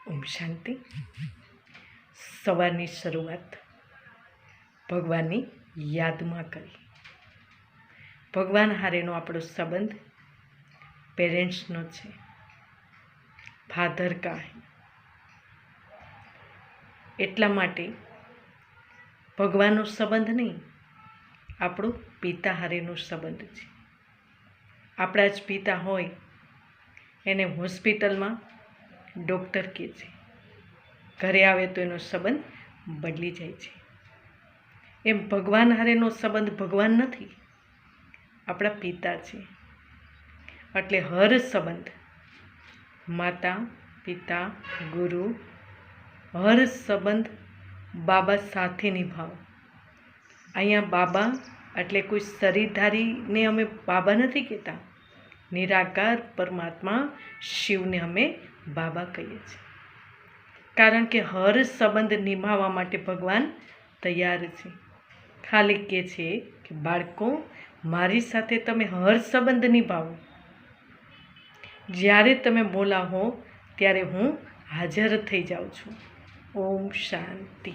ઓમ શાંતિ. સવારની શરૂઆત ભગવાનની યાદમાં કરી. ભગવાન હારેનો આપણો સંબંધ પેરેન્ટ્સનો છે. ફાધર કાહે એટલા માટે ભગવાનનો સંબંધ નહીં, આપણો પિતા હારેનો સંબંધ છે. આપણા જ પિતા હોય એને હોસ્પિટલમાં ડૉક્ટર કહે છે, ઘરે આવે તો એનો સંબંધ બદલી જાય છે. એમ ભગવાન હારેનો સંબંધ ભગવાન નથી, આપણા પિતા છે. એટલે હર સંબંધ માતા પિતા ગુરુ હર સંબંધ બાબા સાથે નિભાવો. અહીંયા બાબા એટલે કોઈ શરીરધારીને અમે બાબા નથી કહેતા, નિરાકાર પરમાત્મા શિવને અમે બાબા કહીએ છીએ. કારણ કે હર સંબંધ નિભાવવા માટે ભગવાન તૈયાર છે. ખાલી કહે છે કે બાળકો, મારી સાથે તમે હર સંબંધ નિભાવો. જ્યારે તમે બોલાવો ત્યારે હું હાજર થઈ જાઉં છું. ઓમ શાંતિ.